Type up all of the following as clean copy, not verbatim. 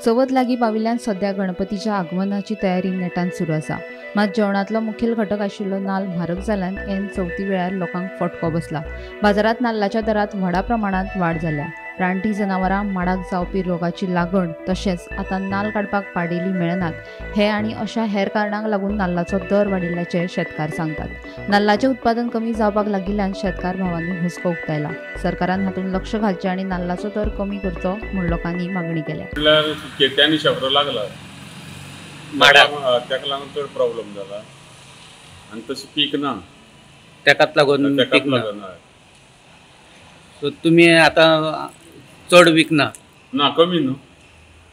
चवथ लागीं पाविल्ल्यान सध्या गणपतीच्या आगमनाची तयारी नेटान सुरू आसा। मात जेवणातलो मुखेल घटक आशिल्लो नाल्ल म्हारग जाल्ल्यान ऐन चवथी वेळार लोकांक फटको बसला। बाजारात नाल्लाच्या दरात व्हडा प्रमाणात वाड जाल्या। रानटी जनावरां माडाक जावपी रोगाची लागण तशेंच आतां नाल्ल काडपाक पाडेली मेळनात हे आनी अशा हेर कारणांक लागून नाल्लाचो दर वाडिल्ल्याचे शेतकार सांगतात। नाल्लाचें उत्पादन कमी जावपाक लागिल्ल्यान शेतकार भावांनी हुस्को उक्तायला। सरकारान हातूंत लक्ष घालचें आनी नाल्लाचो दर कमी करचो म्हूण लोकांनी मागणी केल्या। केट्यांनी शेपरो लागला ताका लागून चड प्रॉब्लेम जाला आनी तशें पीक ना ताकाच लागून पीक ना। सो तुमी आतां चड विकना ना कमी न्हू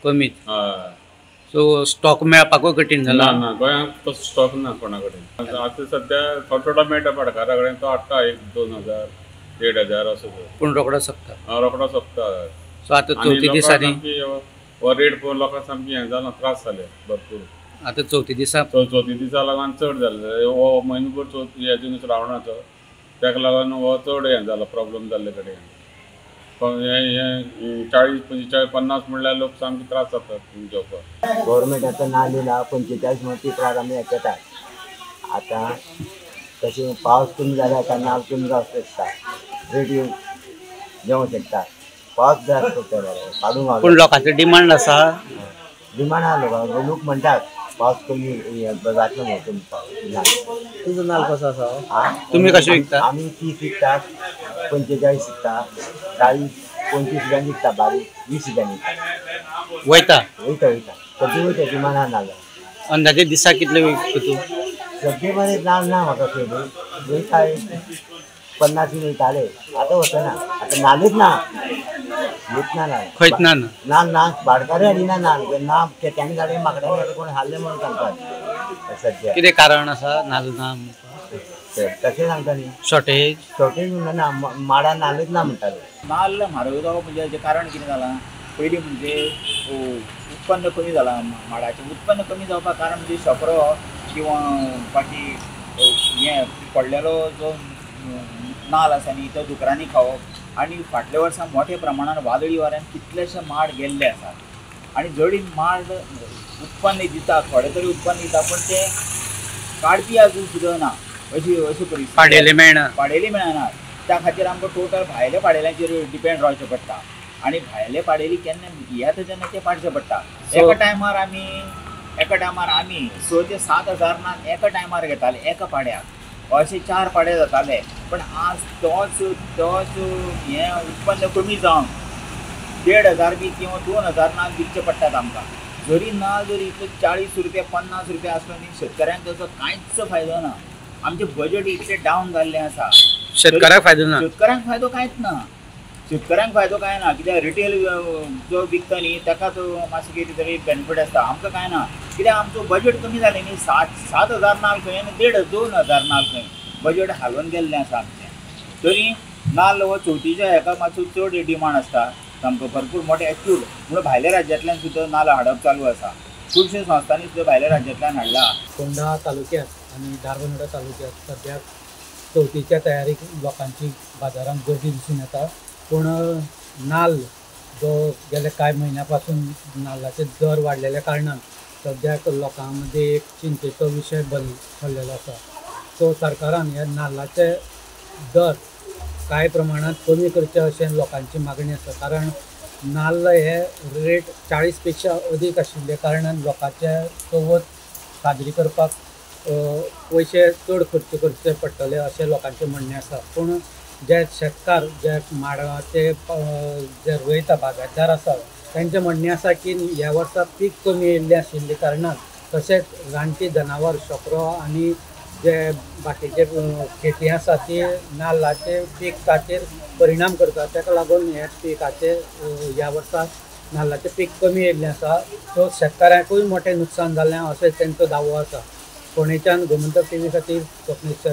कमीच हय। सो स्टॉक मेळपाकूय कठीण जाला ना ना गोंयांत तसो स्टॉक ना कोणा कडेन। आतां सद्या थोडो मेळटा पाडकारा कडेन तो हाडटा 1-2 हजार 1,500 असो पूण रोकडो सोंपता रोकडो सोंपता। सो आतां चवथी दिसांनी हो रेट पळोवन लोकांक सामकी हें जालां त्रास जाले भरपूर। आतां चवथी दिसा चवथी दिसा लागून चड जालें हो म्हयनोभर चवथी हेजून श्रावणाचो ताका लागून हो चड हें जाला प्रॉब्लेम जाल्ले कडेन। 40-45-50 म्हणल्यार लोक सामके त्रास जातात जेवपाक। गव्हर्मेंटाचो नाल्ल दिला 45 म्हणून पिकराक आमी हें करतात। आतां तशें पावस कमी जाल्यार आतां नाल्ल कमी जावंक शकता, रेट देंवूंक शकता। पावस जाय पडटा काडूंक पूण लोकांचो डिमांड आसा। डिमांड आहा लोक म्हणटात पावस कमी जातलो न्हू तुमकां। तुजो नाल्ल कसो आसा? तुमी कशें विकता? आमी 30 विकतात, 45 विकता, 40-25 रुपयांनी विकता, 20 रुपयांनी वयता वयता सद्या वयता डिमांड आहा नाल्ल। अंदाजे दिसा कितले विकता तूं? सद्या मरे नाल्ल ना म्हाका चड वयता 50 वयताले आतां वचना आतां नाल्लूच ना विकना ना खंयच ना नाल्ल ना भाडकारे हाडिना नाल्ल ना केट्यांनी गाडये माकड्यांनी कोण हाडले म्हणून सांगतात सद्या। कितें कारण आसा नाल्ल ना? तशें सांगता न्ही शॉर्टेज म्हणना माडा नाल्लूच ना म्हणटाले। नाल्ल म्हारग जावप म्हणजे हेजें कारण कितें जालां? पयलीं म्हणजे उत्पन्न कमी जालां माडाचें। उत्पन्न कमी जावपाक कारण म्हणजे शेपरो किंवा बाकी हें पडलेलो जो नाल्ल आसा न्ही तो दुकरांनी खावप आनी फाटल्या वर्सां मोठ्या प्रमाणान वादळी वाऱ्यान कितलेशे माड गेल्ले आसात आनी जडी माड उत्पन्न दिता थोडे तरी उत्पन्न दिता पूण ते काडपी अजून सुद्दां ना अशी परिस्थिती पाडेले मेळना। त्या खातीर आमकां टोटल भायल्या पाडेल्यांचेर डिपेंड रावचें पडटा आनी भायले पाडेली केन्ना येता तेन्ना ते पाडचें पडटा। एका टायमार आमी 6 ते 7 हजार नाल्ल एका टायमार घेताले एका पाड्याक अशे 4 पाडे जाताले। पण आज तोच हें उत्पन्न कमी जावन 1,500 बी किंवा 2,000 नाल्ल विकचे पडटात आमकां। जरी नाल्ल जरी 40 रुपया 50 रुपया आसलो न्ही शेतकऱ्यांक ताचो कांयच फायदो ना। आमचें बजेट इतलें डावन जाल्लें आसा। शेतकऱ्याक फायदो ना। शेतकऱ्यांक फायदो कांयच ना। शेतकऱ्यांक फायदो कांय ना कित्याक रिटेल जो विकता न्ही ताकाच मातशें कितें तरी बेनिफीट आसता आमकां कांय ना। कित्याक आमचो बजेट कमी जालें न्ही 7,000 नाल्ल खंय आनी 1,500-2,000 नाल्ल खंय बजेट हालोवन गेल्लें आसा आमचें। तरी नाल्ल हो चवथीच्या हेका मातसो चड डिमांड आसता सामको भरपूर मोठे एक्यूट म्हणून भायल्या राज्यांतल्यान सुद्दां नाल्ल हाडप चालू आसा। खुबशे संस्थांनी सुद्दां भायल्या राज्यांतल्यान हाडला। फोंडा तालुक्यांत आनी धारबांदोडा तालुक्यांत सद्याक चवथीच्या तयारीक लोकांची बाजारांत गर्दी दिसून येता। पूण नाल्ल जो गेल्या कांय म्हयन्या पासून नाल्लाचे दर वाडलेल्या कारणान सद्याक लोकां मदीं एक चिंतेचो विशय थरलेलो आसा। सो सरकारान ह्या नाल्लाचे दर कांय प्रमाणात कमी करचे अशें लोकांची मागणी आसा। कारण नाल्ल हे रेट 40 पेक्षा अदीक आशिल्ले कारणान लोकांचे चवथ साजरी करपाक पयशे चड खर्च करचे पडटले अशें लोकांचें म्हणणें आसा। पूण जे शेतकार जे माडाचे जे रोयता बागायतदार आसा तांचें म्हणणें आसा की ह्या वर्सा पीक कमी येयल्लें आशिल्ले कारणान तशेंच रानटी जनावर शेपरो आनी जे बाकीचे खेती आसा ती नाल्लाचे पिकाचेर परिणाम करता ताका लागून हे पिकाचे ह्या वर्सा नाल्लाचें पीक कमी येयल्लें आसा। सो शेतकाऱ्यांकूय मोठें नुकसान जाल्लें अशें तांचो दावो आसा। फोंडेच्यान गोमंतक TV खातीर स्वप्नेश च्या।